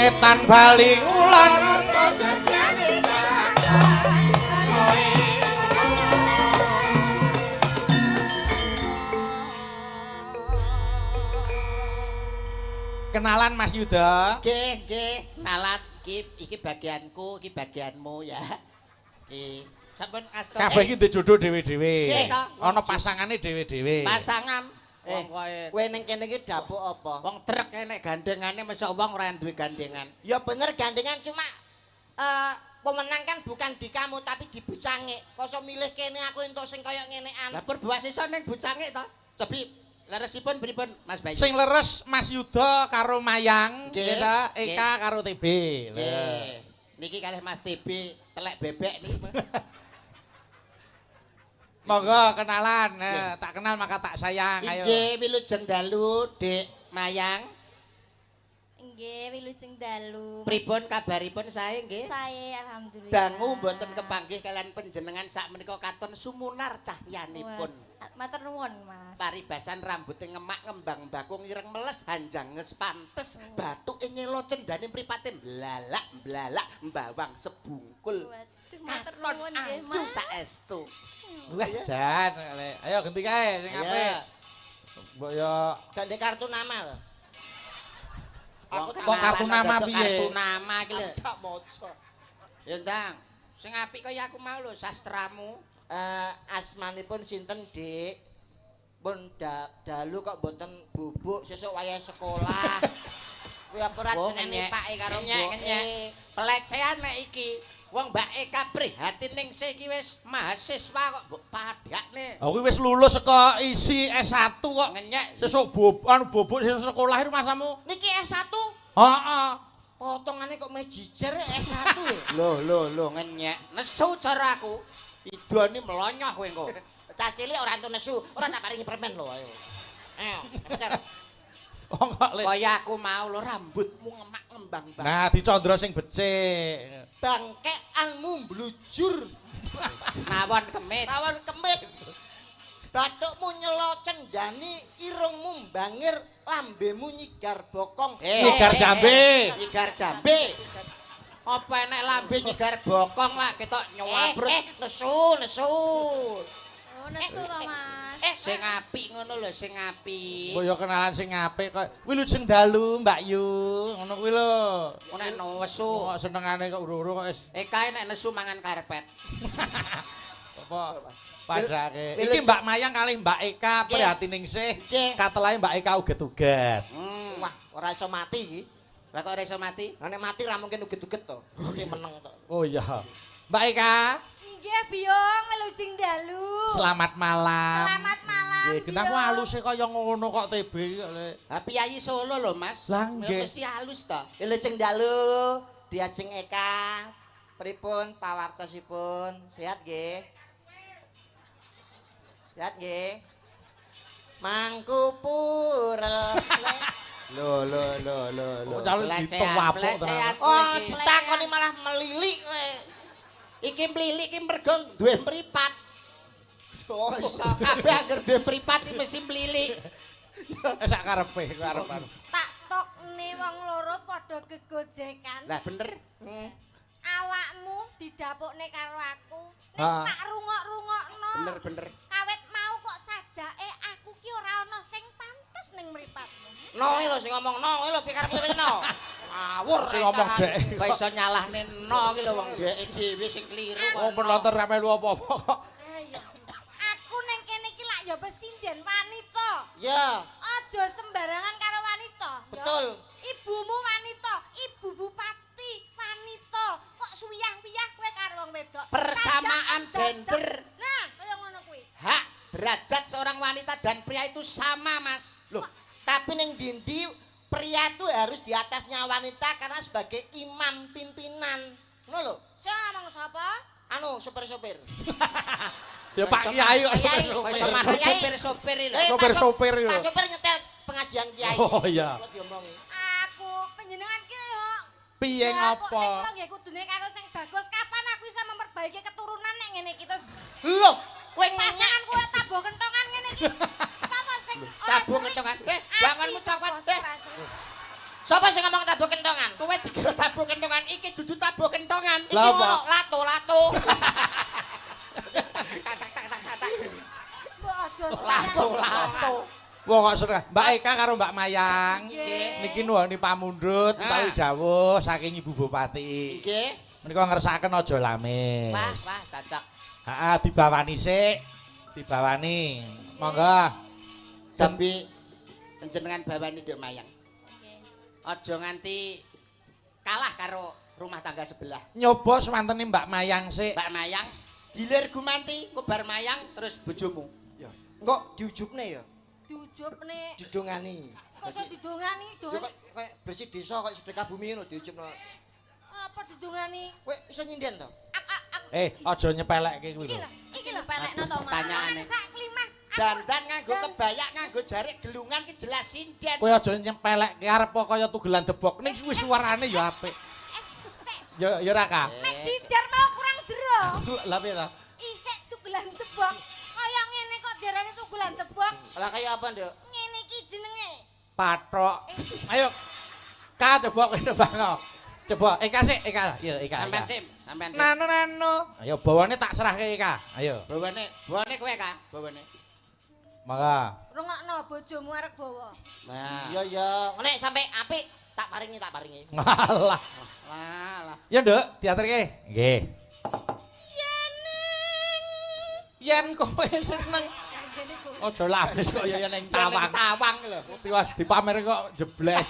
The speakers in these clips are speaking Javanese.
etan bali ulon kenalan Mas Yuda. Nggih, kenalan iki bagianku, iki bagianmu ya. Iki sampun asta. Kabeh iki jodoh dhewe-dhewe. Nggih to. Ana pasangane dhewe-dhewe. Pasangan. Kowe ning kene iki dapuk apa? Wong trek nek gandengane masa wong ora duwe gandengan. Ya bener gandengan cuma pemenang kan bukan di kamu tapi di bucange. Kosok milih kene aku entuk sing kaya ngenean. Lah pur buasisa ning bucange to. Cobi leresipun pripun Mas Bayu? Sing leres Mas Yuda karo Mayang, Nggih, kita Eka karo TB. Nggih. Niki kalih Mas TB telek bebek niki. Monggo kenalan, tak kenal maka tak sayang. Ayo. Inggih wilujeng dalu Dik Mayang. Nggih, wilujeng dalu. Pripun kabaripun sae nggih? Sae alhamdulillah. Dangu mboten kepanggih kalian panjenengan sak menika katon sumunar cahyanipun. Matur nuwun, Mas. Paribasan rambute ngemak ngembang bakung ireng meles hanjanges pantes batuke nyelo cendane mripate blalak mbawang sebungkul. Waduh, matur Katon nuwun nggih, ayu Mas. saestu. Wah, jan. Ayo ganti kae sing apik. Mbok yo Gandeng kartu nama lho. Aku kok kartu nama piye? Kartu nama iki lho. Tak maca. Ya ndang, sing apik kaya aku mau lho sastramu. Asmanipun sinten, Dik? Pun dalu kok mboten bubuk sesuk wayah sekolah. Kuwi apa ora jenenge pake karo mboke. Pelecehan nek iki. Wong Mbak Eka prihatin ning iki wis mahasiswa kok mbok padakne. Aku wis lulus saka isi S1 kok. Ngenyek. Sesuk bobok sesuk sekolah itu masamu. Niki S1. Heeh. Potongane kok meh jijer S1 ya. Lho ngenyek. Nesu cara aku. Idone melonyoh kowe engko. Cah cilik ora entuk nesu, ora tak paringi permen lho ayo. Ayo, cepet. Oh, kok le. Kaya aku mau lho rambutmu ngemak ngembang bang. Nah, dicandra sing becik. Bangkeanmu blujur. Nawon kemit. Tawon kemit. Bathukmu nyelo cendani, irungmu mbangir, lambemu nyigar bokong. Nyigar jambe. Nyigar jambe. Apa enek lambe nyigar bokong lah ketok nyawabrut. Nesu. Oh, nesu to, Mas. Sing apik ngono lho, sing apik. Kaya kenalan sing apik kok. Wilujeng dalu, Mbak Yu. Ngono kuwi lho. Nek nesu. Kok senengane kok uru-uru kok wis Ekae nek nesu mangan karpet. apa padake. Iki Mbak Mayang kalih Mbak Eka prihatin ningsih. Katelahe Mbak Eka uget-uget. Wah, ora iso mati iki. Lah kok ora iso mati? Lah nek mati ra mungkin uget-uget to. Mesti meneng to. Oh iya. Mbak Eka, Nggih, Biong, wilujeng dalu. selamat malam. Selamat malam. Nggih, kenapa Biong. haluse kaya ngono kok TB kok le. Ha piyayi Solo lho, Mas. Lah, nggih. Mesti halus to. Wilujeng dalu, diajeng Eka. Pripun pawartosipun? Sehat nggih? Sehat nggih? Mangku purel. Lho. Kok calon ditewapuk Pelecehan. tenan. Oh, ditakoni malah melilik kowe. Iki mlilik iki mergo duwe mripat. Oh, Iso kabeh anggere duwe mripat iki mesti mlilik. Sak karepe karepan. Tak tokne wong loro padha gegojekan. Lah bener. Awakmu didapukne karo aku. Nek Ha. tak rungok-rungokno. Bener. Kawit mau kok sajake aku ki ora ana sing pantes ning mripatmu. no lho sing ngomong no lho pikir kowe no. Ngawur Sing ngomong dek. Kok iso nyalahne no iki lho wong dheke dhewe sing kliru kok. Wong penonton ra melu apa-apa kok. Iya. Aku ning kene iki lak ya pesinden wanita. Ya, Aja sembarangan karo wanita. ya. betul. Ibumu wanita, ibu bupati wanita. Kok suyah-wiyah kowe karo wong wedok. Persamaan Tajak gender. Nah, kaya ngono kuwi. Hak derajat seorang wanita dan pria itu sama, Mas. Loh, tapi ning dindi pria itu harus di atasnya wanita karena sebagai imam pimpinan. Ngono lho. Sing ngomong sapa? Anu, sopir-sopir. Ya Pak Kiai kok Kiai, Kok sopir. iso manut sopir-sopir iki lho. Sopir-sopir itu. Pak sopir nyetel pengajian kiai. Oh iya. Kok diomongi. Aku panjenengan ki yo. Piye ngopo? Nek nggih kudune karo sing bagus. Kapan aku bisa memperbaiki keturunan nek ngene iki terus Loh, kowe pasangan kowe tabuh kentongan ngene iki. Sapa sing ora Tabuh sering? kentongan. Ati Bangunmu sapa sokot. sing ora sering? Sapa sing ngomong tabuh kentongan? Kowe dikira tabuh kentongan iki dudu tabuh kentongan. Iki Lah, apa? ngono lato-lato. Mbok aja Lato-lato. Wong kok serah. Mbak Eka karo Mbak Mayang. Nggih. Niki nuwuni pamundhut utawi dawuh saking Ibu Bupati. Nggih. Menika ngersakaken aja lamis. Wah, cocok. Heeh, dibawani sik. Dibawani. Monggo. Tapi jenengan bawani Nduk Mayang. Aja nganti kalah karo rumah tangga sebelah. Nyoba swantene Mbak Mayang sik. Mbak Mayang, gilir gumanti, kobar Mayang terus bojomu. Ya. Engko diujubne ya, Diujubne. didongani. Kok iso didongani, Ya Dong? kayak bersih desa kayak sedekah bumi ngono diujubno. Apa didongani? Kowe iso nyinden to? Aja nyepelekke kuwi Iki lho. lho, iki lho pelekno to, Mas. Pertanyaane. Sak klimah. Dandan nganggo kebaya, nganggo jarik gelungan ki jelas sinden. Kowe aja nyepelekke arep kaya tugelan debok. Ning kuwi suarane ya apik. Sik, Ya ra Kak. nek dijar mau kurang jero. Lah piye ta? Isik tugelan tebok. Kaya ngene kok diarani tugelan tebok. Lah kaya apa, Nduk? Ngene iki jenenge. Patrok. Ayo. Ka coba kowe nebakno. Coba Eka sik, Eka. Ya Eka. Sampean sim, sampean sim. Nano. Ayo bawane tak serahke Eka. Ayo. Bawane kowe Kak, bawane. Maka. Rungokno bojomu arek bawa. Nah, Iya ya, nek sampe apik tak paringi. Alah. lah. Ya Nduk, diaturke. Nggih. Yen kowe seneng. Aja labis kok ya ning tawang. Tawang lho. Tiwas dipamer kok jebles.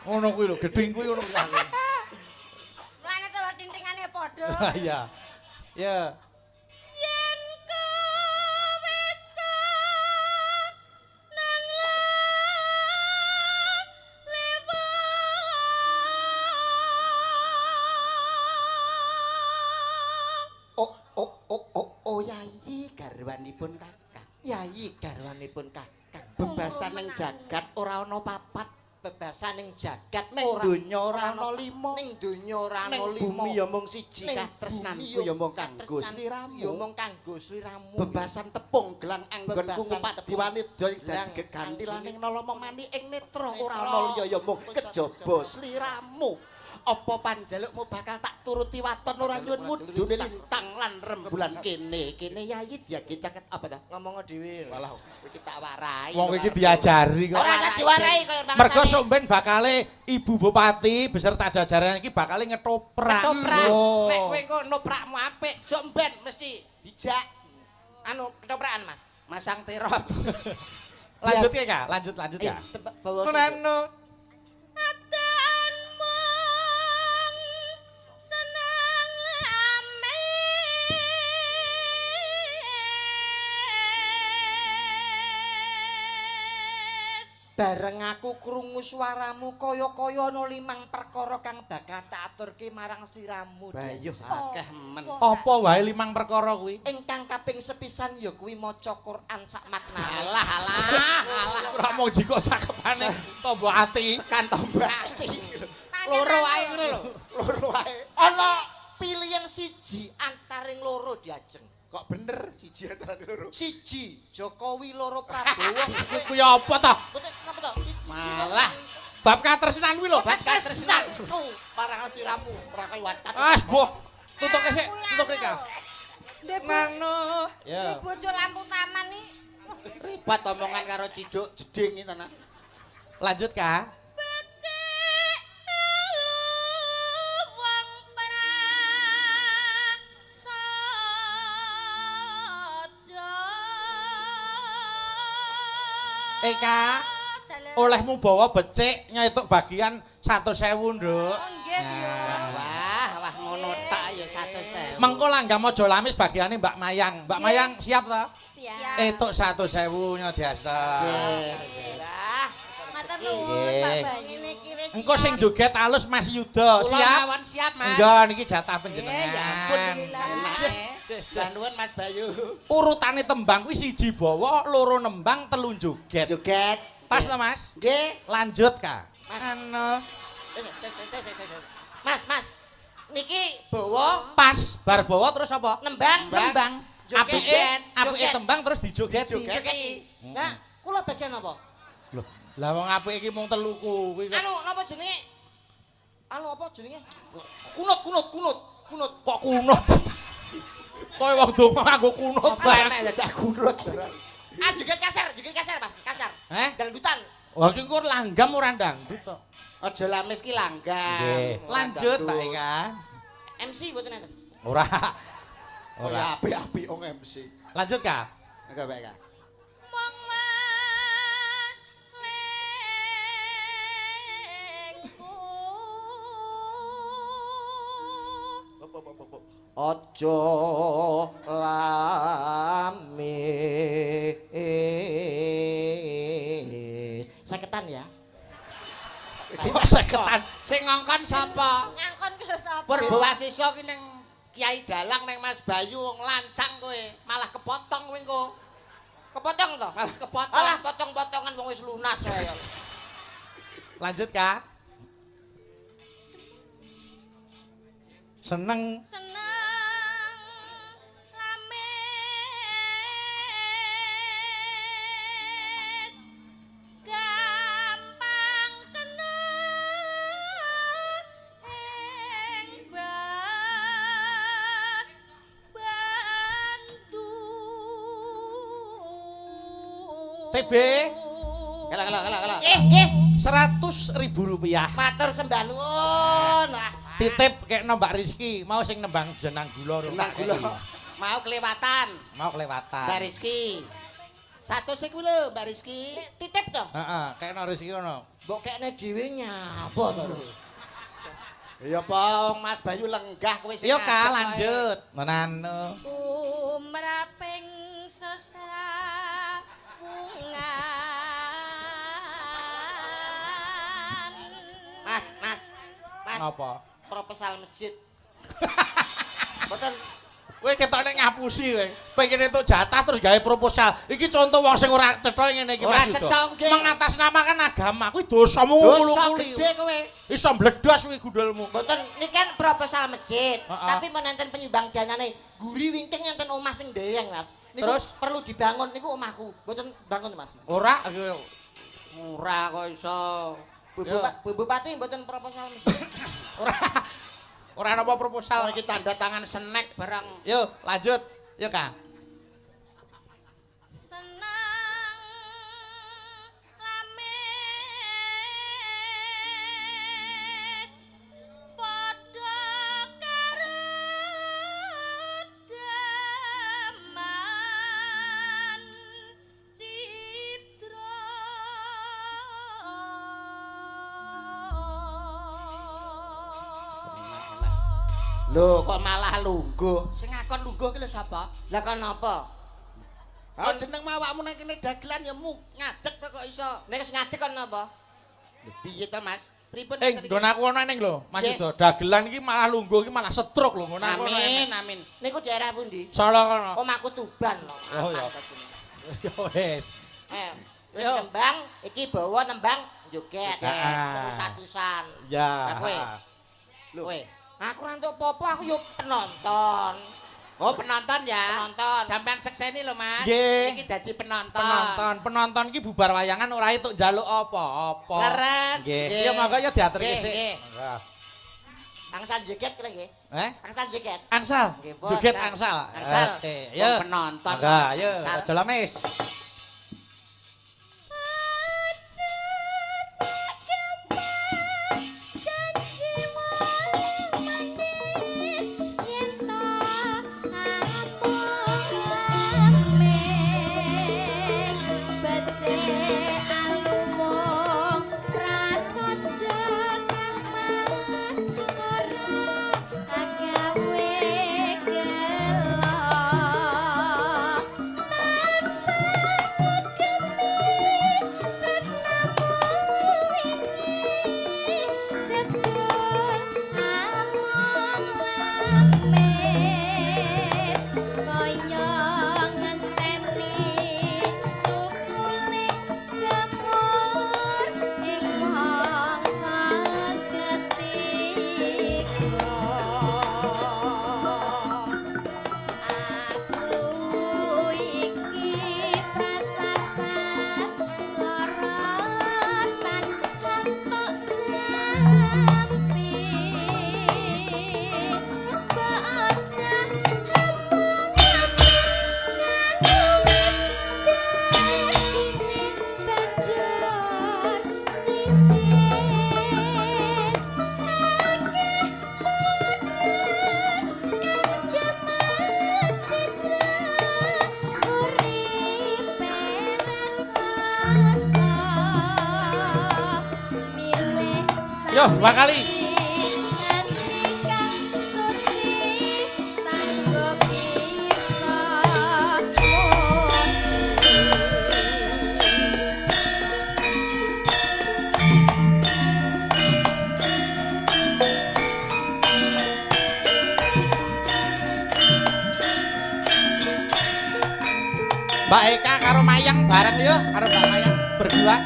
Ngono kuwi lho, gedhing kuwi ngono kuwi. Mulane to tintingane padha. Iya. Ya. Yen kowe san nang Oh yayi garwanipun Kakang. Yayi garwanipun Kakang. Bebasan ning jagat ora ana papat. Bebasan ning jagat Ning donya ora ana lima. Ning donya ora ana Ning lima. bumi ya mung siji Ning katresnanku bumi ya mung kanggo katresnan sliramu. ya mung kanggo sliramu. Bebasan tepung gelang anggon Bebasan kungupat tepung diwani doy gelang dadi gegantilaning nalama mani ing netra ora Netra. ana liya ya mung kejaba sliramu. Apa panjalukmu bakal tak turuti waton ora nyuwun mudune lintang lan rembulan kene yayi diage caket apa ta Ngomong dhewe. walah iki tak warai Wong iki diajari kok. Ora usah diwarai kaya bangsane. Mergo somben bakale Ibu Bupati beserta jajaran iki bakale ngetoprak. ketoprak Oh. nek kowe engko noprakmu apik somben mesti dijak Anu ketoprakan, Mas. masang terop. Lanjut ya Kak, lanjut ya. Bawa Nano. atan mung seneng lames. bareng aku krungu swaramu kaya-kaya ana limang perkara kang bakal tak aturke marang sliramu. Bayuh akeh men. Apa wae limang perkara kuwi? Ingkang kaping sepisan ya kuwi maca Quran sak maknane. Alah. Ora mau jiko cakepane tombo ati. Kan tombak ati. Loro wae ngono lho. Loro wae. Ana pilihan siji antaring loro diajeng. Kok bener siji antara loro. Siji Jokowi, loro Prabowo. Kuwi apa ta? Kenapa to? Malah Bab katresnan kuwi lho. Bab katresnan. Tuh, parang sliramu, ora kaya wacat. As, boh. Tutuke sik, tutuke Kak. Ndek Nano. Ya. bojo lampu taman nih. ribet omongan karo ciduk jeding iki tenan. Lanjut Kak. Becik elu wong prasaja. Eka, olehmu bawa becik nyetuk bagian 100.000, Nduk. Nggih, yo. Wah ngono tak ya 100.000. Mengko langgam aja lamis bagiane Mbak Mayang. Mbak Mayang siap ta? Siap. Etuk 100.000 nyodiasta. Lah, Matur nuwun, Nggih. Pak Bayu. Ngene iki wis Engko sing joget alus Mas Yuda, Kula siap? mawon siap, Mas. Enggak, niki jatah Ya ampun. panjenengan. Lah nuwun Mas Bayu. Urutane tembang kuwi siji bawa, loro nembang, telu joget. Joget. Pas ta, Mas? Nggih. Lanjut, Kak. Mas. Anu, Mas, niki bawa pas bar bawa terus apa? nembang. Nembang. Joget. Apike Joget. tembang terus dijogeti. Jogeti. Nah, kula bagian apa? Loh, Lah wong apik iki mung telu kuwi. Anu napa jenenge? Anu apa jenenge? Kunut. Kok kunut? Kowe wong donga nganggo kunut bae. Nek dadak kunut. Joget kasar, Mas, kasar. Dangdutan. Wah iki kok langgam ora dangdut to. Aja lamis ki langgam. Nggih. Lanjut Pak Eka. MC mboten enten. Ora. Oh ya apik-apik wong MC. Lanjut Kak. Enggak baik Kak. Mong malengku. Aja lamis. Saketan ya. Kok seketan. Sing ngongkon sapa? Ngangkon ke sapa? Purbawasisa ki ning Kiai Dalang ning Mas Bayu wong lancang kowe, malah kepotong kowe engko. Kepotong to? Malah kepotong. Alah potong-potongan wong wis lunas wae. Lanjut Kak. Seneng Seneng lamis gampang kena ing bantu. TB. Kelak. Nggih. 100.000 rupiah. Matur sembah nuwun. Titip kekno Mbak Rizky, mau sing nembang jenang gula. Jenang gula. Mau kelewatan. Mau kelewatan. Mbak Rizky. Satu sik kuwi lho Mbak Rizky. Titip to? Heeh, kekno Rizky ngono. Mbok kekne dhewe nyapa to? Ya apa wong Mas Bayu lenggah kowe sing. Yo Kak, ngadeg wae. lanjut. Menan. Umraping sesrawungan. Mas. Apa? Proposal masjid. Mboten Kowe ketok nek ngapusi kowe. Pengen entuk jatah terus gawe proposal. Iki contoh wong sing ora cetha ngene iki Ora Mas Yudo. cetha, nggih. Mengatasnamakan agama kuwi dosamu Dosa ngulu-nguli. gede kowe. Iso mbledos kuwi gundulmu. Mboten niki kan proposal masjid, Heeh. tapi menenten penyumbang danane guri wingking enten omah sing dereng, Mas. Niku Terus? perlu dibangun niku omahku. Mboten bangun, Mas. Ora Ora kok iso. Bu Bupati mboten proposal masjid. ora napa proposal. Iki tanda tangan snack barang. Yo, lanjut. Yo Kak. Senang lamis padha karo daman citra. Lho kok malah lungguh. Sing ngakon lungguh ki lho sapa? Lah kan napa? Oh jeneng awakmu nang kene dagelan ya ngadeg kok iso. Nek wis ngadeg kon napa? Lho piye to Mas? Pripun Nggon aku ana ning lho, Mas Nggih. Yudo. Dagelan iki malah lungguh iki malah stroke lho ngono aku. Amin. Niku daerah pundi? Solo kono. Omahku Tuban lho. Oh, ya. Yo wis. Wis Yo. nembang, iki bawa nembang joget. Ah. Terus satusan. Ya. Lah kowe. Lho. Kowe. Aku ora entuk apa-apa, aku yo penonton. Oh penonton ya. Penonton. Sampean sekseni lho Mas. Nggih. Iki dadi penonton. Penonton iki bubar wayangan ora entuk njaluk apa-apa. Leres. Nggih. Nggih. Yo monggo yo diaturke Nggih, sik. nggih. Monggo. Angsal joget kira nggih. Angsal joget. Angsal. Nggih, Bos. Joget angsal. Angsal. Oke, Wong yo. penonton. Monggo, yo Angsal. aja lamis. Agawe gelo Yo, 2 kali. Mbak Eka karo Mayang bareng yo, karo Mbak Mayang berdua.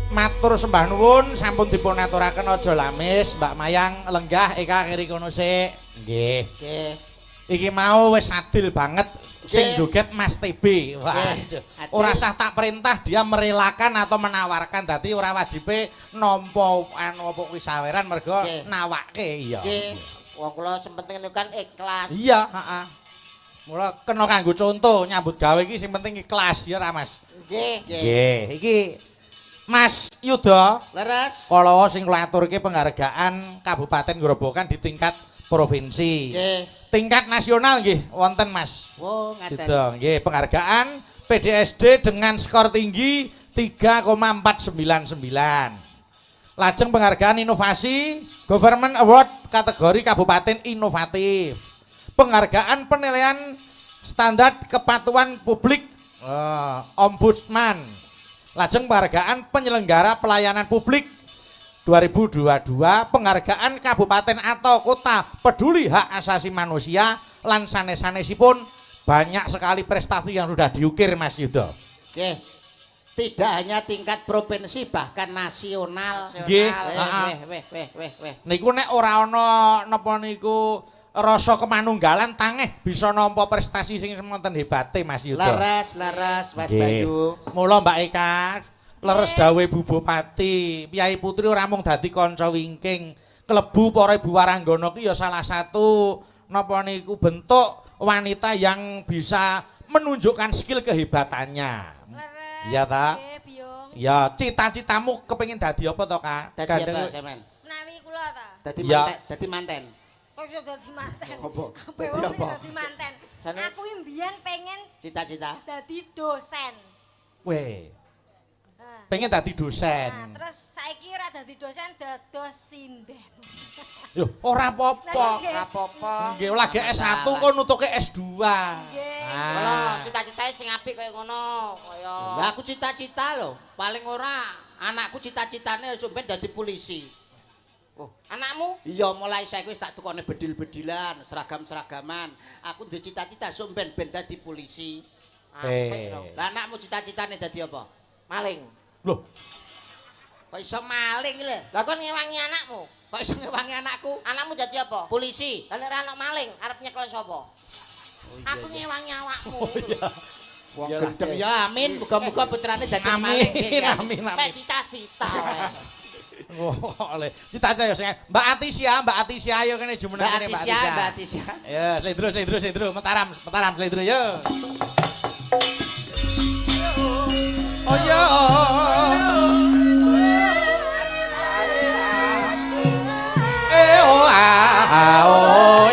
Matur sembah nuwun sampun dipun aturaken aja lamis Mbak Mayang lenggah Eka kiri kono sik. Nggih. Nggih. Iki mau wis adil banget sing joget Mas TB. Wah. Ora usah tak perintah dia merelakan atau menawarkan dadi ora wajibe nampa anu apa kuwi saweran mergo nawake iya. Nggih. Wong kula sempenting niku kan ikhlas. Iya, heeh. Mula kena kanggo contoh nyambut gawe iki sing penting ikhlas ya ra Mas. Nggih. Nggih. Iki Mas Yuda, leres. Kalau sing kula aturke penghargaan Kabupaten Grobogan di tingkat provinsi. Nggih. Tingkat nasional nggih wonten Mas. Oh, ngaten. Gitu, nggih penghargaan PDSD dengan skor tinggi 3,499. Lajeng penghargaan inovasi Government Award kategori Kabupaten Inovatif. Penghargaan penilaian standar kepatuhan publik Ombudsman. Lajeng penghargaan penyelenggara pelayanan publik 2022, penghargaan kabupaten atau kota peduli hak asasi manusia lan sanes-sanesipun banyak sekali prestasi yang sudah diukir Mas Yudo. Oke. Tidak hanya tingkat provinsi bahkan nasional. Nggih, Weh. Niku nek ora ana napa niku rasa kemanunggalan tangeh bisa nampa prestasi sing wonten hebate Mas Yudo. Leres Mas Bayu. Mula Mbak Eka leres dawuh Bu Bupati, Piyai Putri ora mung dadi kanca wingking, klebu para ibu waranggana ki ya salah satu napa niku bentuk wanita yang bisa menunjukkan skill kehebatannya. Iya ta? Ya, cita-citamu kepengin dadi apa to, Kak? Dadi apa, Kemen? Menawi kula ta. Dadi manten. Kok iso dadi manten? Apa? Dadi apa? Dadi manten. Jane- Aku mbiyen pengen Cita-cita. dadi dosen. Weh, Nah, pengen dadi dosen. nah, terus saiki ora dadi dosen, dados sinden. Yo, ora apa-apa. Nggih. Apa-apa. Nggih, lagi S1 kok nutuke S2. Nggih. Kalau cita-citae sing apik kaya ngono, kaya Lah aku cita-cita lho, paling ora anakku cita-citane sampe dadi polisi. oh, anakmu Iya, mulai saiki wis tak tukone bedil-bedilan, seragam-seragaman. Aku duwe cita-cita sok ben dadi polisi. apik lho. Lah anakmu cita-citane dadi apa? Maling. Loh, Kok iso maling lho? Lah kon ngewangi anakmu. Kok iso ngewangi anakku? Anakmu dadi apa? Polisi. Lah nek ana maling arep nyekel sapa? Aku ngewangi awakmu. Wong Ya, gendeng Kak. ya amin, muga-muga putrane dadi Amin, maling. amin, Mek amin. cita-cita wae. Oh, oleh. Cita-cita ya sing Mbak Atisia ayo kene jumeneng kene Mbak Atisia. Mbak Atisia. Ya, slidro, mataram, slidro yo. Oh ya. Oh ah oh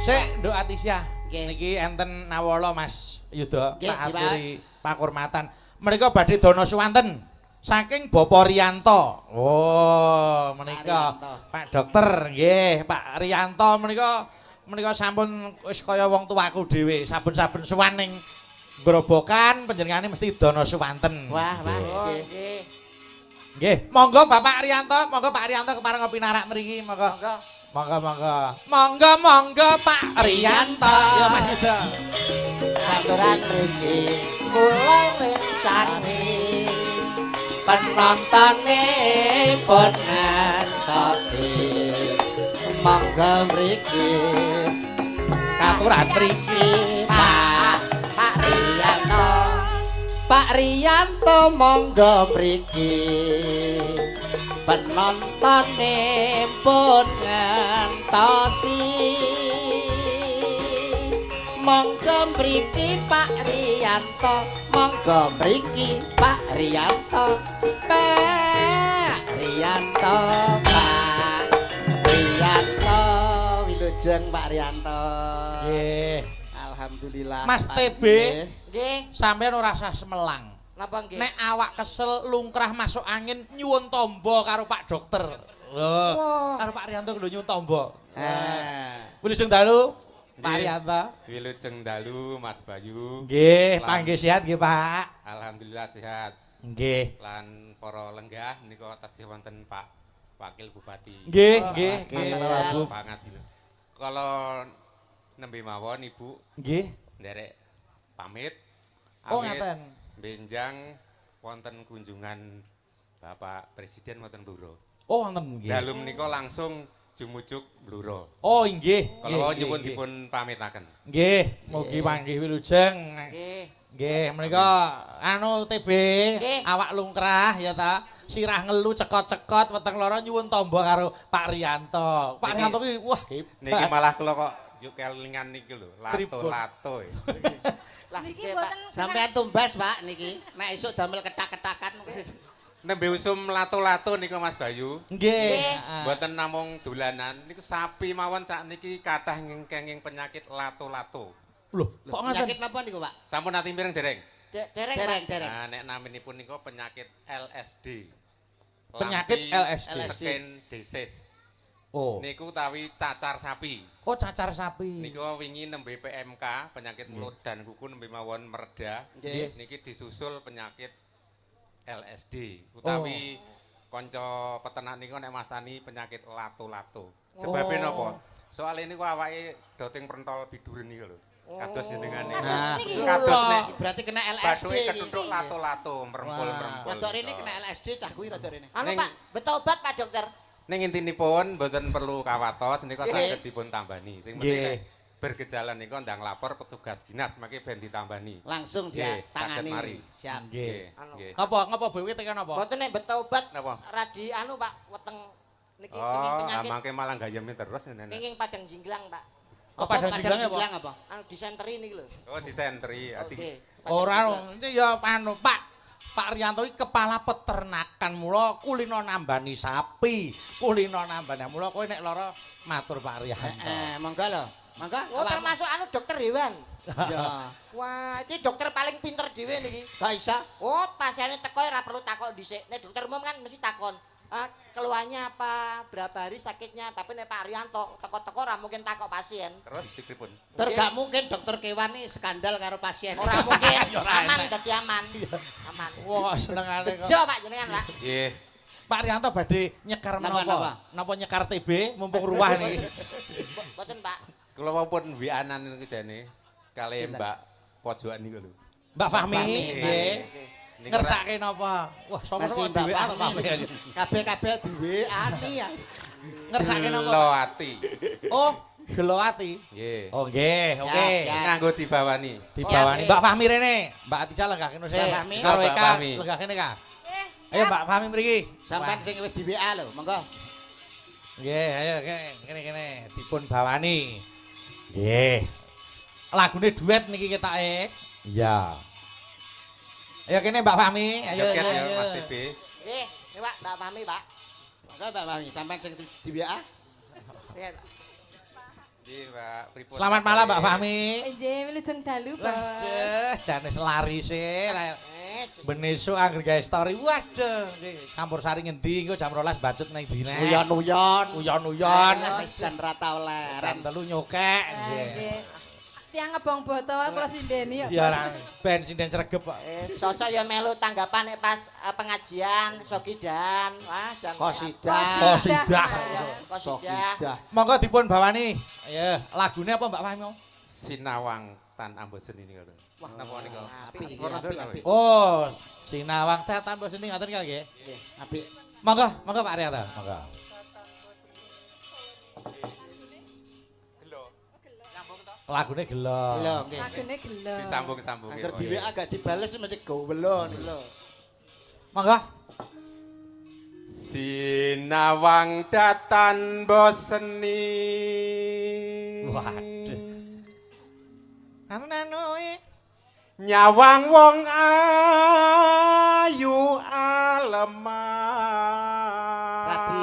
Sik, Nduk Atisia. Nggih. Niki enten nawala Mas Yuda, Nggih, tak Mas. aturi pakurmatan. Menika badhe dana suwanten saking Bapak Riyanto. Oh, menika Riyanto. Pak Dokter nggih, Pak Riyanto menika sampun wis kaya wong tuaku dhewe, saben-saben suwan ning Grobogan panjenengane mesti dana suwanten. Wah, wah. Oh, nggih. nggih. Nggih, monggo Bapak Riyanto, monggo Pak Riyanto kepareng ngopi narak mriki, monggo. Monggo Pak Riyanto. Ya Mas Yuda. Aturan mriki mulai rencani penontone pun ngantosi monggo mriki Katuran mriki Pak Riyanto. Pak Riyanto monggo mriki penontone pun ngantosi monggo mriki Pak Riyanto, monggo mriki Pak Riyanto. Pak Riyanto, Pak Riyanto, wilujeng Pak Riyanto. nggih. Alhamdulillah. Mas Pak. TB. Nggih. Nggih. Sampeyan ora usah semelang. Napa nggih? Nek awak kesel lungkrah masuk angin nyuwun tombo karo Pak Dokter. Lho, karo Pak Riyanto kudu nyuwun tombo. Wilujeng dalu Pak Nggih. Riyanto. Wilujeng dalu Mas Bayu. Nggih, Lan- panggih sehat nggih, Pak. Alhamdulillah sehat. Nggih. Lan para lenggah menika tasih wonten Pak Wakil Bupati. Nggih, Oh, nggih, Wakil. nggih, Pak Bu. Pangadil. Kalau nembe mawon Ibu Nggih. nderek pamit. Oh, Awit ngaten. benjang wonten kunjungan Bapak Presiden wonten Bluro. Oh, wonten nggih. Dalu menika langsung jumujuk Bluro. Oh, nggih. Kalau Nggih, nyuwun nggih. dipun pamitaken. Nggih, mugi panggih wilujeng. Nggih. Nggih, menika anu TB, Nggih. awak lungkrah ya ta. Sirah ngelu cekot-cekot weteng lara nyuwun tombo karo Pak Riyanto. Pak Niki- Riyanto ki wah hebat. Niki malah kula kok juk kelingan niki lho, Pripun? lato-lato. Lah Niki nggih, Pak. mboten Sampean tumbas, Pak, niki. Nek esuk damel ketak-ketakan. Nembe usum lato-lato niku Mas Bayu. Nggih. Nggih. heeh. Mboten namung dolanan, niku sapi mawon sakniki kathah kenging penyakit lato-lato. Loh, kok ngoten? Penyakit napa niku, Pak? Sampun ati mireng dereng? Dereng, Dereng, Pak. dereng. Nah, nek naminipun niku penyakit LSD. Penyakit Lampi LSD. Skin disease. Oh. Niku utawi cacar sapi. Oh, cacar sapi. Niku wingi nembe PMK, penyakit mulut dan kuku nembe mawon mereda. Nggih. Niki disusul penyakit LSD utawi kanca peternak niku nek mastani penyakit lato-lato. Sebabe napa? Soale niku awake doting pentol biduren niku lho. Kados jenengane. Nah, Kados nek Berarti kena LSD bathuke iki. ketutuk lato-lato, merempul-merempul. Rodok rene kena LSD cah kuwi rodok rene. Anu, Ning- Pak, betul obat, Pak Dokter. Ning intinipun mboten perlu kawatos nika Nggih. saged dipun tambani. Sing Nggih. penting nek bergejala niku ndang lapor petugas dinas mangke ben ditambani. Langsung Nggih, dia tangani. saged mari. Siap. Nggih. Anu. Nggih. Ngapa Bu iki tekan apa? Mboten nek betul obat Napa? radi anu, Pak, weteng niki kenging Oh, penyakit. mangke malah gayemin terus nenek. Kenging padang jinglang, Pak. Oh, padang jinglangnya apa? jinglang apa? Anu disenteri niki lho. Oh, disentri. Ati Oke. Ora ini ya anu Pak Riyanto iki kepala peternakan mula kulino nambani sapi, kulino nambani mula kowe nek lara matur Pak Riyanto. Monggo lho. Mangga. Oh, termasuk anu dokter hewan. Ya. Wah, iki dokter paling pinter dhewe niki. Gak isa. Oh, pasiennya teko ora perlu takok dhisik. Nek dokter umum kan mesti takon. Keluhannya apa, berapa hari sakitnya, tapi nek Pak Arianto teko-teko ora mungkin takok pasien. Terus dikripun. Ter gak mungkin dokter kewan nih skandal karo pasien. Ora mungkin, aman dadi aman. Aman. Wah, senengane kok. Jo Pak jenengan, Pak. Nggih. Pak Rianto badhe nyekar Napa? menapa? Napa nyekar TB mumpung ruwah niki. Mboten, Pak. Kula pun wianan niku jane kali Mbak pojokan niku lho. Mbak Fahmi, Fahmi, nggih. Niku Ngersake napa? Wah, sapa-sapa Mbak dhewe Fahmi. Fahmi. Kabeh-kabeh diweani ya. Ngersake napa? Gelo ati. Oh, gelo ati. Nggih. Oh, nggih, oke. Ya. Nganggo dibawani. Dibawani Mbak Fahmi rene. Mbak Atisa lenggah kene sik. Mbak Fahmi. Karo Mbak Eka Fahmi. lenggah kene Kak. Eh, Ayo Mbak Fahmi mriki. Sampeyan sing wis di WA lho, monggo. Nggih, ayo kene dipun bawani. Nggih. Lagune duet niki ketake. Iya. Ayo kene Mbak Fahmi, ayo Joget ya ayo. Mas TB. Nggih, ini Pak, Mbak Fahmi, Pak. Monggo Mbak Fahmi, sampeyan sing di WA. Nggih, Pak. Nggih, Mbak. Pripun? Selamat malam Mbak Fahmi. nggih wilujeng dalu, Bos. Waduh, jane selari sih. Eh, Benesuk angger gawe story. Waduh, nggih campur sari ngendi engko jam 12 bacut nang dine. Uyon-uyon. Uyon-uyon. Wis jan ra tau leren. Jam 3 nyokek. Ah, Nggih. nggih. Tiang ngebong boto wae kula sindeni kok. Iya ra ben sinden sregep kok. sosok ya melu tanggapan nek pas pengajian Sogidan. Wah, jan Kosidah. Kosidah. Kosidah. Monggo dipun bawani. Ayo, lagune apa Mbak Fahmi? Sinawang Tan Amboseni niku lho. Napa niku? Apik, Sepurnadun apik, apik. Oh, Sinawang setan bos ini ngaten kok nggih. Apik. Monggo, monggo Pak Ariata, monggo. Lagune gelo. Lho, nggih. Lagune gelo. Disambung-sambung. Angger di WA gak dibales mesti gowelon lho. Monggo. Sinawang datan boseni. Waduh. Anu Nyawang wong ayu alemah. Radi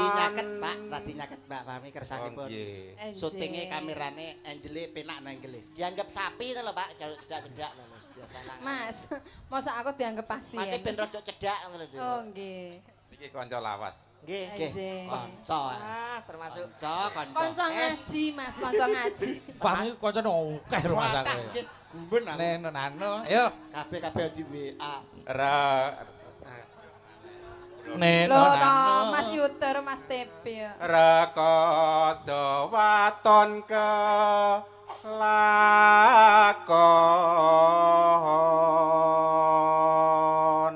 nyaket Mbak Fahmi kersanipun. Nggih. Syutinge kamerane Angele penak nang Angele. Dianggap sapi to lho, Pak, cedak-cedak ngono biasane. Mas, masa aku dianggap pasien. Mati ben rada cedak ngono lho. Oh, nggih. Iki kanca lawas. Nggih, Nggih. Kanca. Ah, termasuk Kanca. Kanca ngaji, Mas, kanca ngaji. Fahmi kancane akeh rumah Wadah, sakit. nggih. Gumben aku. Nen anu, ayo. Kabeh-kabeh di WA. Ra Nen Lho to, anu. Mas Yuter, Mas TP ya. rekoso waton ke lakon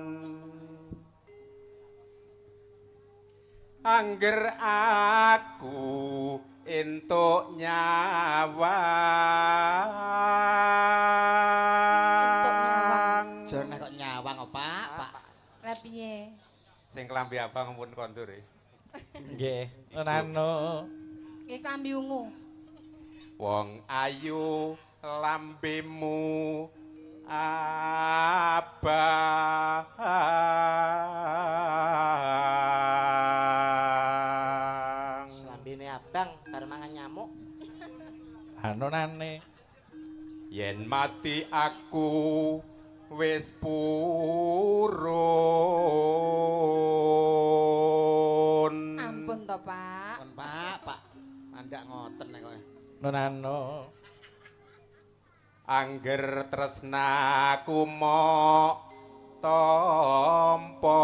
angger aku entuk nyawang Jone kok nyawang apa, Pak? Lah piye? sing kelambi abang pun kondur Nggih, anu. Iki klambi ungu. wong ayu lambemu abang lambene abang bar mangan nyamuk. Anu nane. yen mati aku wis purun Ampun to, Pak. Kon Pak. Mandak ngoten nek kowe. Nun anu. angger tresnaku mok tampa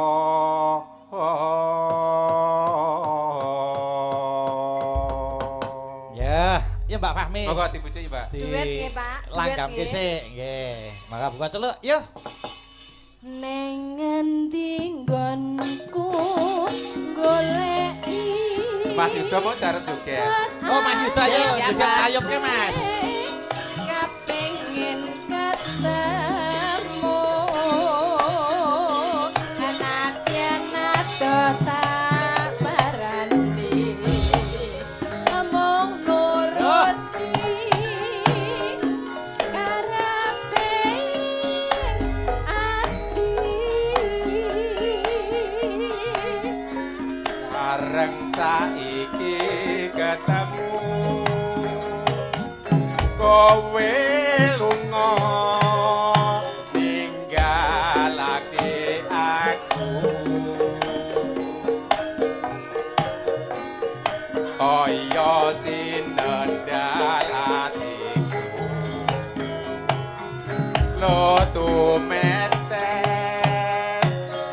Ya, ya Mbak Fahmi. monggo dibujuki Mbak Duet nggih, Pak. Duet Langgam nggih. sik, nggih. Maka buka celuk, yuk. Neng ngendi nggonku goleki Mas Yuda mau cara joget Oh, Mas Yuda ya, Siap, juga Pak. ayub ke Mas. Kapengin ketemu anaknya nado tak barani ngomong nuruti karapein ati bareng saiki ketemu kowe lunga ninggalake aku kaya sinendal atiku lo tumetes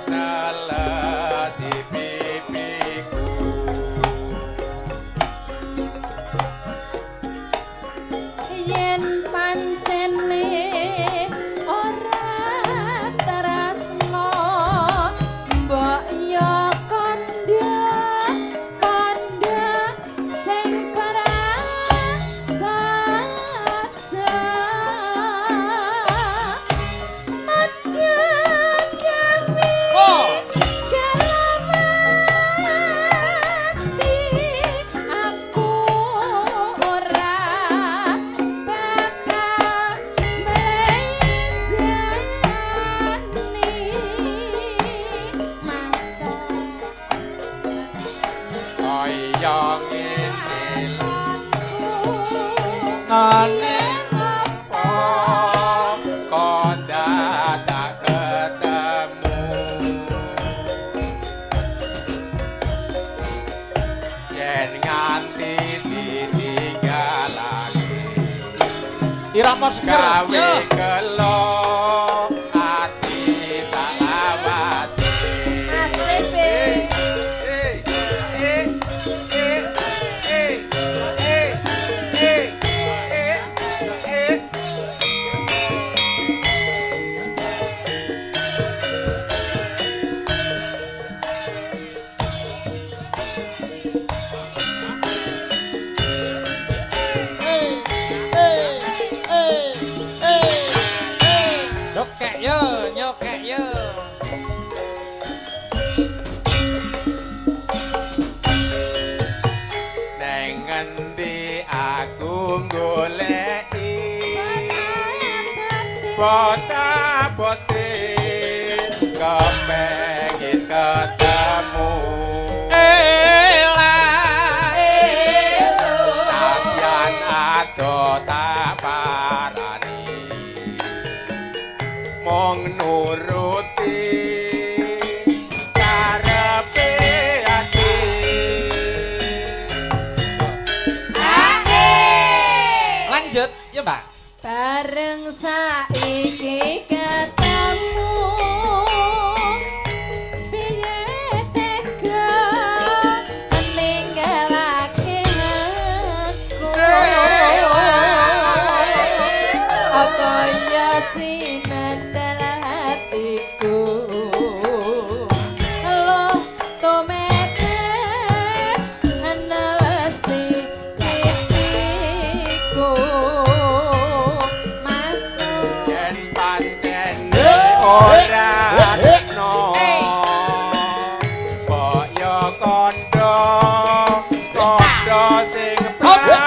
nelesi pipiku yen pancene ora tresno mbok yo kandha sing perang saja aja kami kelamati aku ora bakal melenjani masa kaya ngene Nane apa kon dadak ketemu yen nganti ditinggalake irama seger. gawe Yo. gelo ati salawase asli be Nyokek yo, nyokek yo. Neng ngendi aku goleki bota-bote kepengin ketemu Sampeyan ado tak parani mong nuruti karepe ati Lanjut, ya Mbak. bareng saiki ketemu piye tega meninggalake aku kaya sinandal hatiku lo tometes nelesi pipiku masuk yen pancen ora no kaya kandha sing praja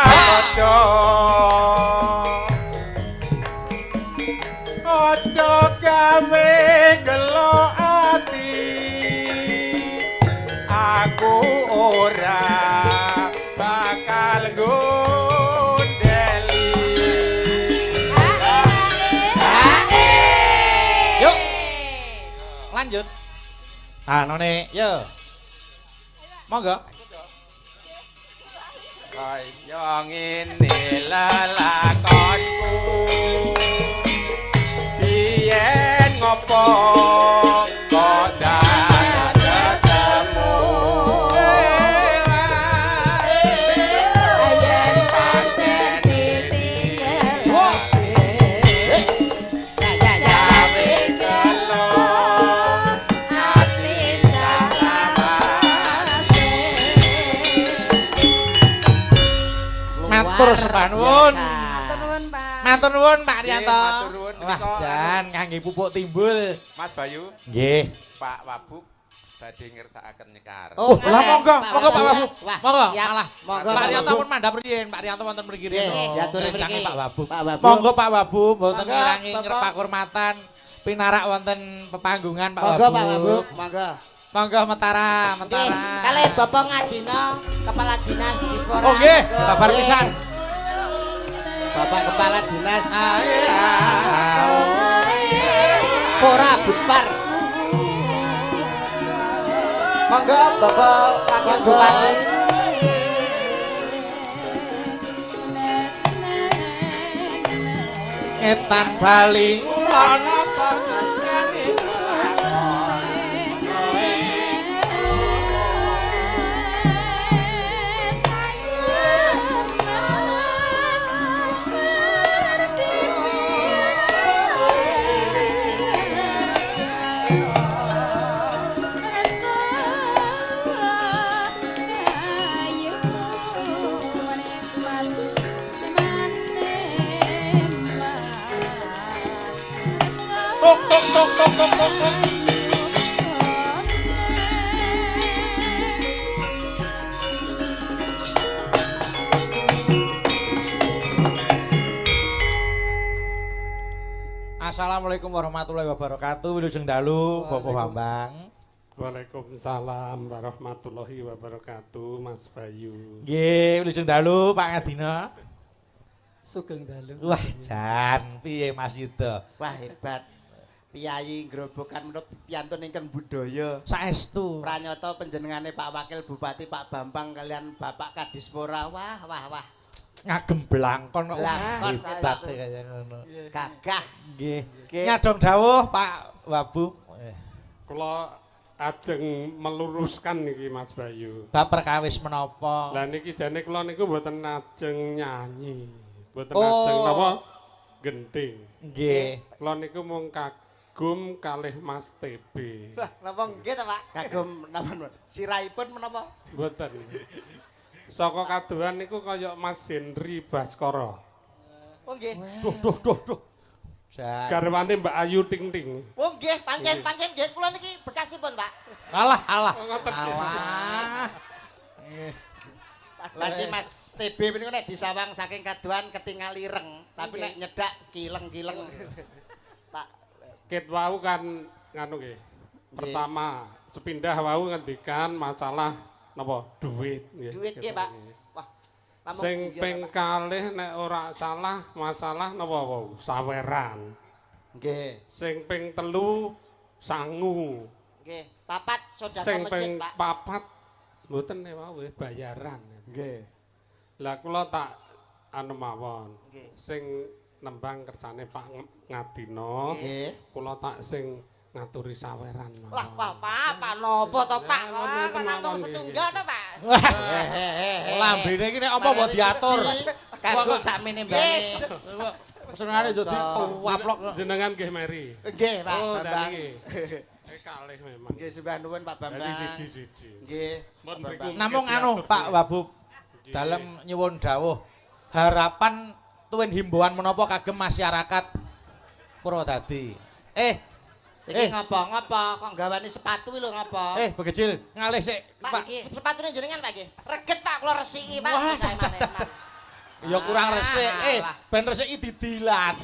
aja gawe gelo ati aku ora bakal gondeli Yuk. Lanjut. Anone, yo. Monggo. kaya ngene lelakonku biyen ngopo kok dadak ketemu ayen pancen ditinggal gawe gelo ati salawase Matur sembah nuwun. Matur nuwun, Pak. Matur nuwun Pak Riyanto. matur nuwun. Wah, Menika jan kangge pupuk timbul. Mas Bayu Nggih. Pak Wabuk badhe ngersakaken nyekar Oh, lah nggih. monggo, Pak monggo Pak Wabu. Wabu. Wah, Monggo, siap. malah. Monggo, Pak Pak Riyanto Wabu. pun mandhap riyin, Pak Riyanto wonten mriki Nggih, rene. diatur mriki. Rencane Pak Wabu. Pak Wabu. Monggo Pak Wabu, mboten Monggo, ngirangi Bapak. ngrepak hormatan pinarak wonten pepanggungan Pak Monggo Wabu. Pak Wabu, monggo. Monggo Metara, Nggih, Metara. kalih Bapak Ngadina, Kepala Dinas Dispora. Oh nggih, Monggo. babar Nggih. pisan. Bapak Kepala Dinas. Ora Bupar. Monggo Bapak Wakil Bupati. Etan Bali ana Assalamualaikum warahmatullahi wabarakatuh. Wilujeng dalu Bapak Bambang. Waalaikumsalam warahmatullahi wabarakatuh, Mas Bayu. Nggih, wilujeng dalu Pak Ngadina. Sugeng dalu. Wah, jan piye Mas Yuda? Wah hebat. Piyayi grobokan menapa piyantun ingkang budaya. Saestu. Pranyata panjenengane Pak Wakil Bupati Pak Bambang kalian Bapak Kadispora. Wah. Ngagem blangkon kok. Blangkon, Hebat satu. kaya ngono. Gagah. Nggih. Nyadong dawuh Pak Wabu. Kula ajeng meluruskan niki Mas Bayu. Bab perkawis menapa? Lah niki jane kula niku mboten ajeng nyanyi. Mboten Oh. ajeng napa gending. Nggih. Kula niku mung kagum kalih Mas TB. Lah, napa nggih ta, Pak? Kagum napa? Sirahipun menapa? Mboten. Saka kaduhan niku kaya Mas Henry Baskara. Oh nggih. Duh. Jan. Garwane Mbak Ayu Ting Ting. Oh nggih, pancen nggih kula niki bekasipun, Pak. Alah. Ngoten. Alah. Lanci Mas TB niku nek disawang saking kaduhan ketingal ireng, tapi nek nyedak kileng-kileng. Pak. Ket wau kan nganu nggih. Pertama, sepindah wau ngendikan masalah napa duit nggih. Duit nggih, Pak. Wah. lamun Sing guyon, ping Pak. kalih nek ora salah masalah napa wau saweran. Nggih. Sing ping telu sangu. Nggih, papat sedekah Sing masjid, ping Pak. papat mboten wau bayaran. Nggih. Lah kula tak anu mawon. Nggih. Sing nembang kersane Pak Ngadina, Nggih. kula tak sing ngaturi saweran Wah, mawon. Pak napa to, Pak? Ya, Wah, ngoten namung mawon, setunggal to, Pak? Lambene iki nek apa mbok diatur. Kanggo sakmene mbane. Senengane dadi waplok. Jenengan nggih meri. Nggih, Pak Oh, Bambang. niki. Kalih memang. Nggih, sembah nuwun Pak Bambang. Jadi siji-siji. Nggih. Mun Pak mriku Bambang. Namung anu Pak Wabu dalem nyuwun dawuh harapan tuwin himbauan menapa kagem masyarakat Purwodadi. Iki ngapa? Kok gawani sepatu iki lho ngapa? Begecil ngalih sik Pak, Pak. sepatune jenengan, Pak nggih. Reget, Pak, kula resiki, Pak. Wah, Sae maneh, Pak. Ya kurang resik. alah. Ben resiki didilat.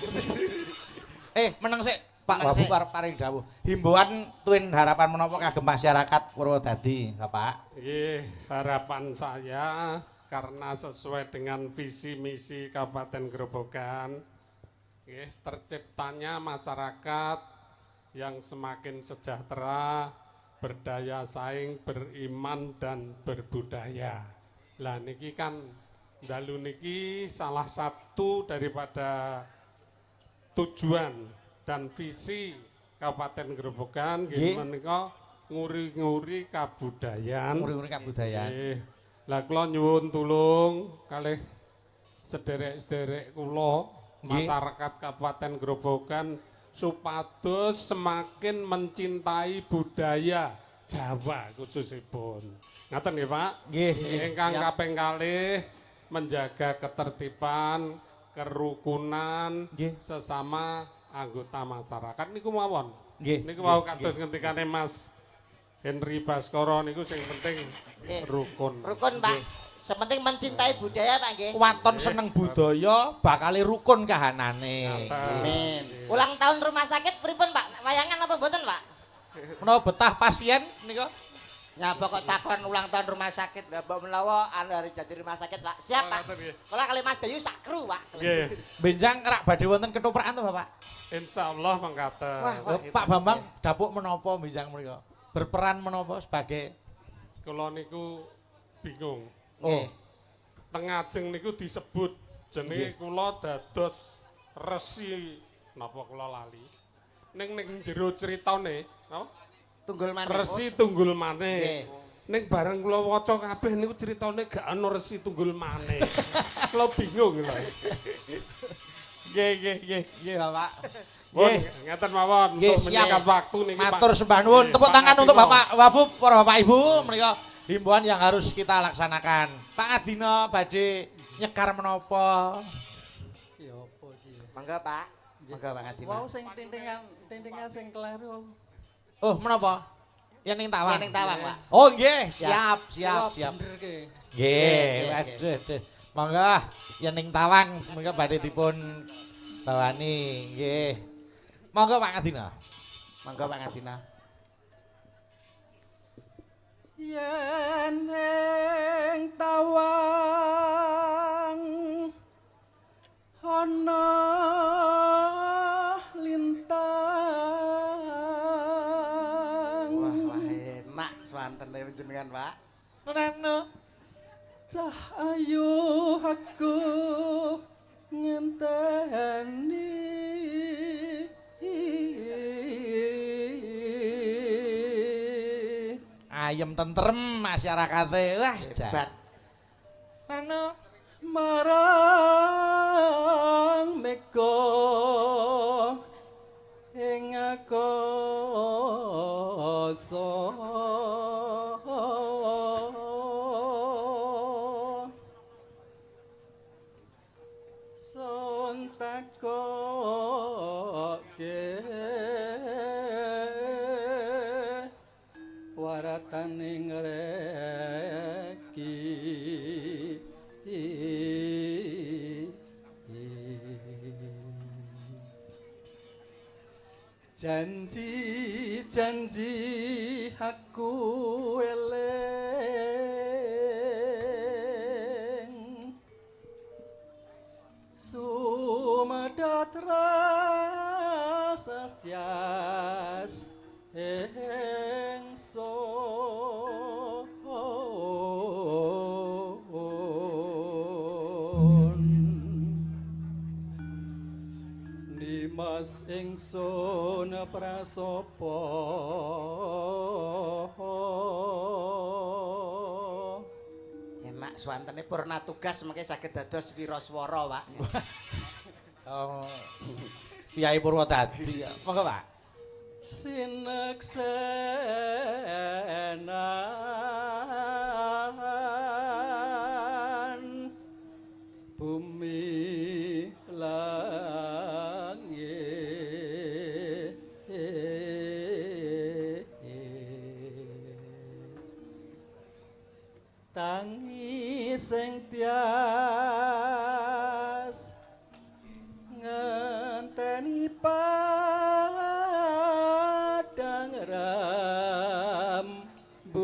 Meneng sik Pak Meneng Wabu sik. paring dawuh. Himbauan tuwin harapan menapa kagem masyarakat Purwodadi, Bapak? Nggih, harapan saya karena sesuai dengan visi misi Kabupaten Grobogan, nggih, terciptanya masyarakat yang semakin sejahtera, berdaya saing, beriman dan berbudaya. Lah niki kan dalu niki salah satu daripada tujuan dan visi Kabupaten Grobogan nggih Nggih. menika nguri-nguri kabudayan. Nguri-nguri kabudayan. Nggih. Lah kula nyuwun tulung kalih sederek-sederek kula Nggih. masyarakat Kabupaten Grobogan supados semakin mencintai budaya Jawa khususipun. Ngaten nggih, Pak? Nggih. Ingkang kaping kalih menjaga ketertiban, kerukunan Nggih. sesama anggota masyarakat niku mawon. Nggih. Niku mau kados ngendikane Mas Henry Baskara niku sing penting Nggih. rukun. Rukun, Pak. Sepenting mencintai budaya, Pak nggih. Waton seneng budaya bakal rukun kahanane. Amin. Ulang tahun rumah sakit pripun, Pak? Wayangan apa mboten, Pak? Menawa betah pasien nika Nyapa kok takon ulang tahun rumah sakit. Lah mbok menawa anu hari jadi rumah sakit, Pak. Siap, Pak. Kula kali Mas Bayu sak kru, Pak. Nggih. Benjang rak badhe wonten ketoprakan to, Bapak? Insyaallah mangkate. Pak Bambang dapuk menapa benjang mriku? Berperan menapa sebagai Kula niku bingung. Oh. Tengajeng niku disebut jenenge kula dados resi napa kula lali. Ning jero critane, no? Tunggul maneh. Resi tunggul maneh. Nggih. Ning bareng kula waca kabeh niku critane gak ana resi tunggul maneh. Kula bingung lho. Nggih, Bapak. Nggih, ngeten mawon Nggih, untuk menyingkat waktu niki Pak. Matur sembah nuwun. Tepuk Pak tangan untuk Adino. Bapak Wabu, para Bapak Ibu. Menika himbauan yang harus kita laksanakan. Pak Adino badhe nyekar menapa? Ya apa sih? Mangga, Pak. Monggo Pak Adino. Wow sing tintingan sing kleru. Oh, menapa? Yen ning tawang. Ning tawang, Pak. Oh, nggih, siap. Bener ki. Nggih, waduh. Monggo yen ning tawang menika badhe dipun bawani, nggih. Monggo Pak Adino. Monggo Pak Adino. Yen ing tawang ana lintang. Wah, enak swantene panjenengan, Pak. Neno. Cah ayu aku ngenteni. Ayem tentrem masyarakate. Wah, Hebat. Neno. Marang meko ing akoso sontakoke warataning reki janji aku eling sumedat rasa tias ingsun Dimas ingsun prasopo Enak swantene purna tugas mengke saged dados wiraswara, Pak. Oh. Kiai Purwodadi. Monggo, Pak. sineksenan bumi langit tangi sing tias ngenteni padang rembulan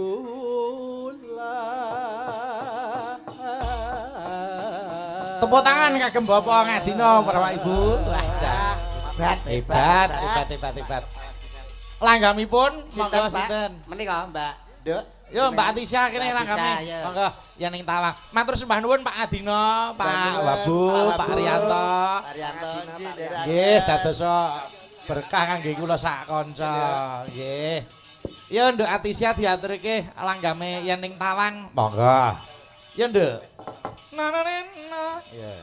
Tepuk tangan kagem Bapak Ngadino para Bapak Ibu. Wah, hebat. Langgamipun monggo sinten? Menika, Mbak Duk. Yo Mbak Atisya kene Mbak langgame. Atisya, ya. Monggo yen ning tawang. Matur sembah nuwun Pak Adino, Pak nuwun, Wabu, Pak Pak Wabu, Riyanto. Arianto Nggih, dados berkah kangge kula sak kanca. Nggih. Yo Nduk Atisya diaturke langgame yen ning tawang. Monggo. Yo Nduk. Nananena. Ya.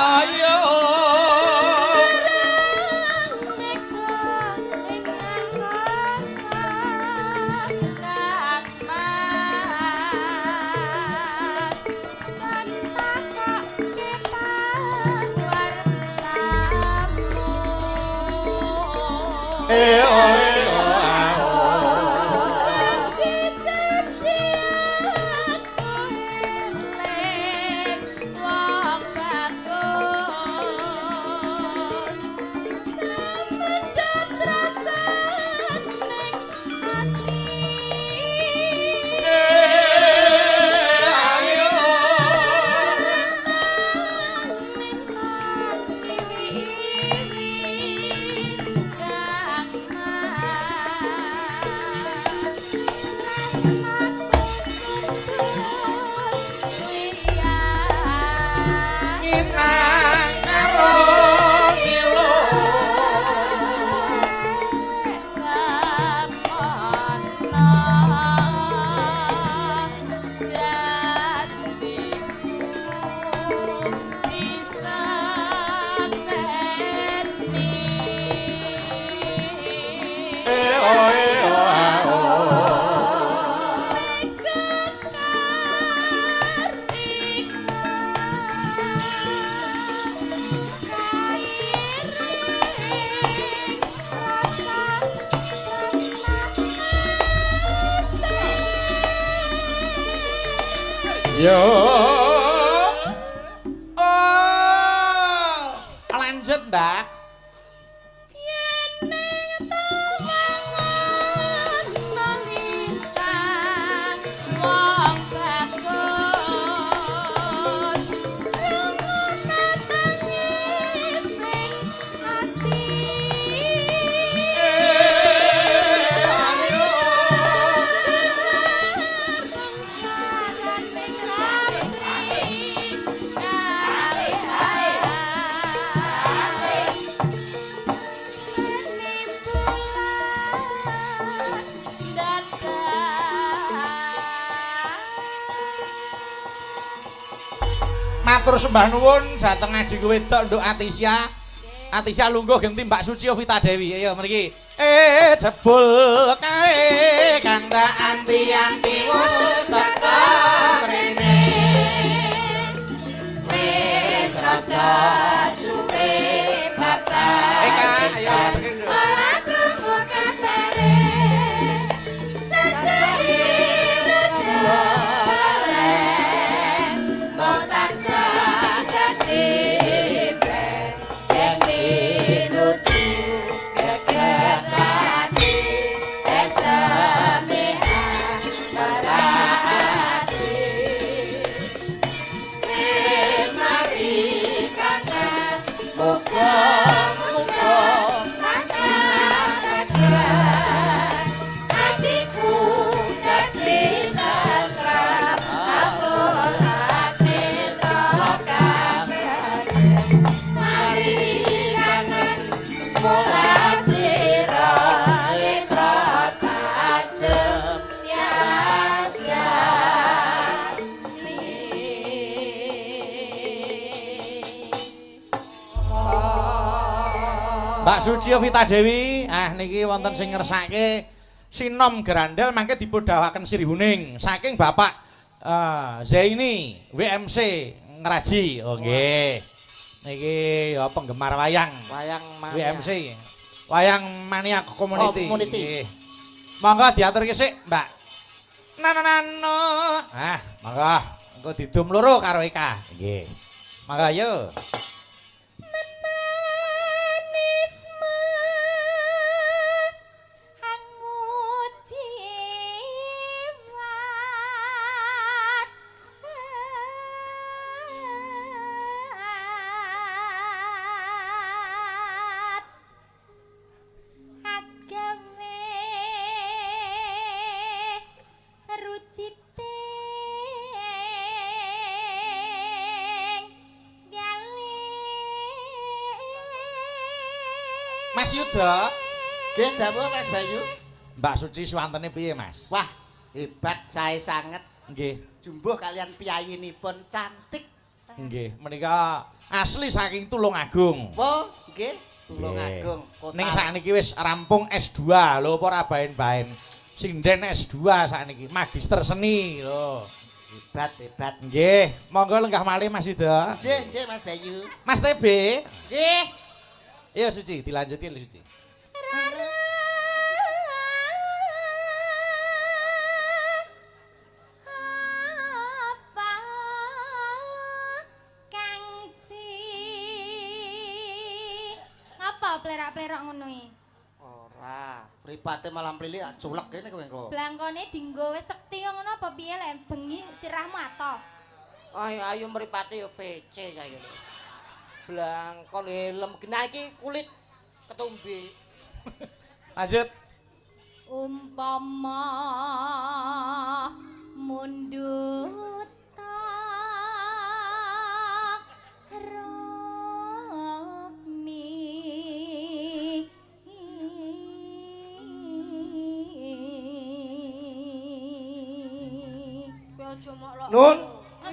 Ayo. Yo. Oh. Lanjut, Mbak. Matur sembah nuwun dhateng adhiku wedok Nduk Atisya. Atisya lungguh genti Mbak Suci Vita Dewi. Ayo mriki. Jebul kae kang tak anti-anti wis teka mrene. Wis rada suwe bapak. Kak, ayo tekan. Ora krungu kabare. Sajadi rada Mbak Suci Vita Dewi, niki wonten sing ngersake sinom grandel mangke dipundhawaken sirihuning saking Bapak Zaini WMC Ngeraji. Oh nggih. Niki ya penggemar wayang. Wayang WMC. Wayang Mania Community. Community. Monggo diaturke sik, Mbak. Nanano. Monggo engko didum loro karo Eka. Nggih. Monggo yo. Mas Yuda. Nggih, dawuh Mas Bayu. Mbak Suci swantene piye, Mas? Wah, hebat sae sanget. Nggih. Jumbuh kalian piyayinipun cantik. Nggih, menika asli saking Tulungagung. Oh, nggih, Tulungagung. Ning sakniki wis rampung S2 lho, apa ora baen-baen. Sinden S2 sakniki, magister seni lho. Hebat. Nggih, monggo lenggah malih Mas Yuda. Nggih, Mas Bayu. Mas TB. Nggih. Ayo Suci, dilanjutin Suci. plerak-plerok ngono iki. Ora, mripate malah mlili culek kene kowe engko. Blangkone dienggo wis sekti ngono apa piye lek bengi sirahmu atos. Ayo mripate yo PC saiki. Blangkon helm genah iki kulit ketumbe. Lanjut. Umpama mundut Nun,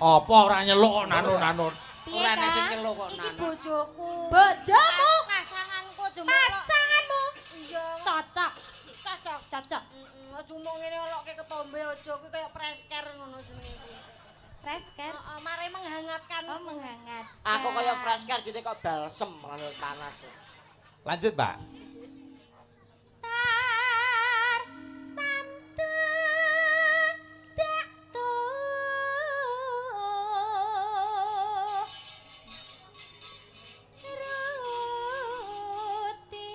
Apa ora nyeluk kok nanun-nanun? piye Ora nek sing Kang? nyeluk kok Iki nanun. bojoku. Bojomu? Pasanganku jemuk. Pasanganmu? Iya. Cocok. Cocok. Cuma ngene olokke ketombe aja kuwi kaya presker ngono jenenge iki. Presker. Heeh, mare menghangatkan. Oh, menghangat. aku kaya fresh care jadi kok balsem kalau panas. Lanjut, Mbak. Tar tamtu daktu ruti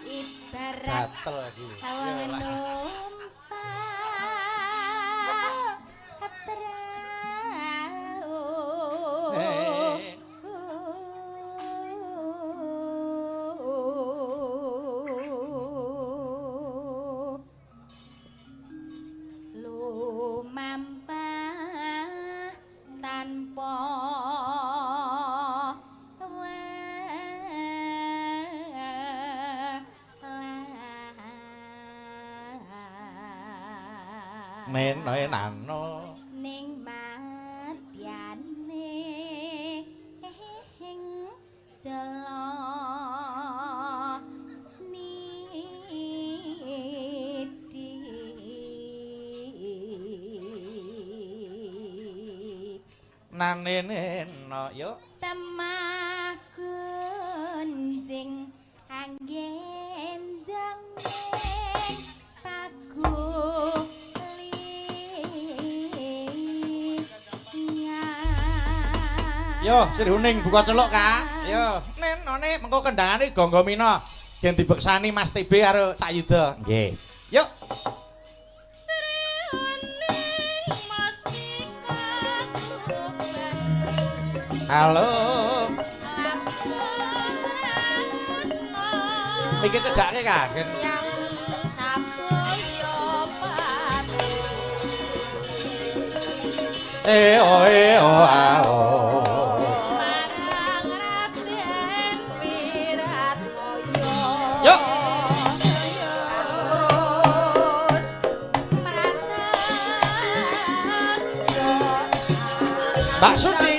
ibarat Gatel iki. hawa numpak perahu. Lumampah tanpa Menenano. ning madyane jala nidi Naneneno yo. temah kunjing anggen jangeng Yo, Sri Huning buka celuk, Kak. Yo, nenone mengko kendangane Gangga Mina. Yen dibeksani Mas TB karo Cak Yuda. Nggih. Yuk. Halo. Iki cedhake kagen. A o. Yuk. Mbak Suci.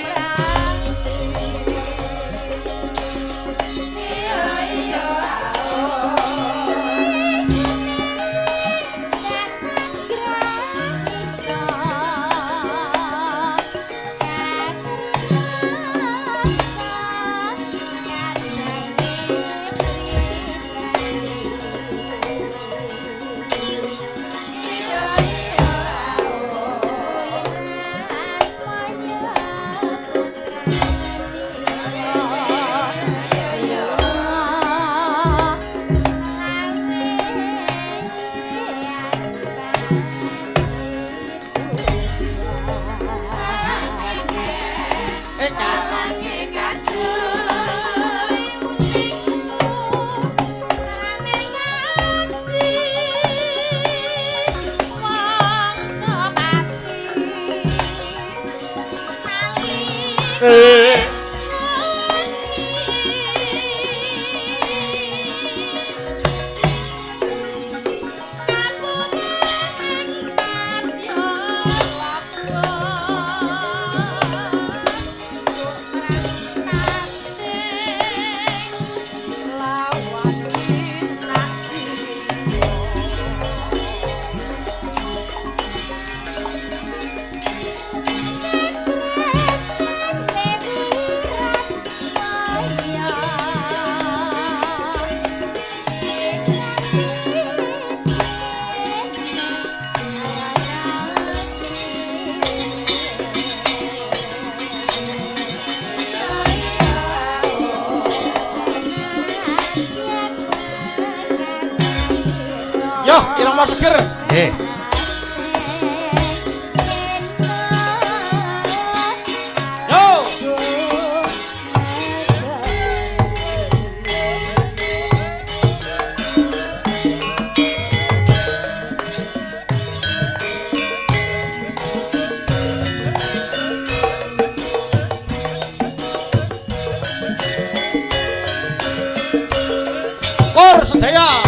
Irama seger. Nggih. Kor sedaya.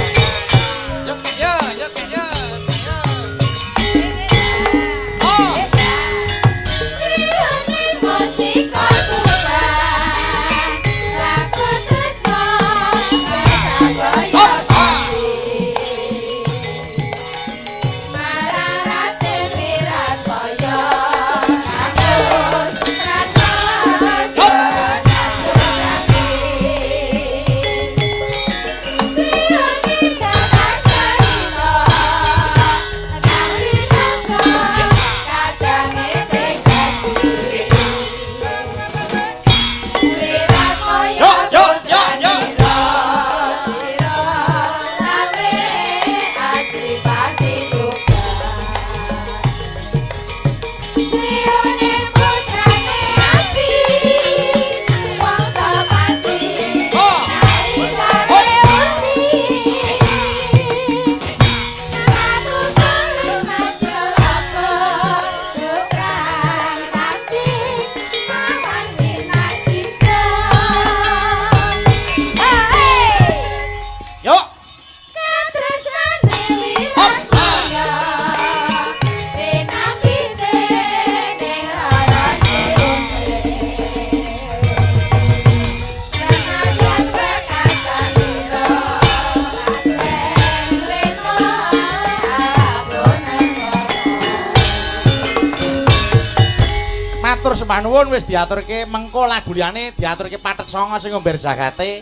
Matur sembah nuwun wis diaturke mengko lagu liyane diaturke Pathek Sanga sing ngomber jagate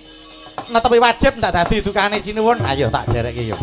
netepi wajib ndak dadi dukane Cinuwun. Ayo tak derekke yo.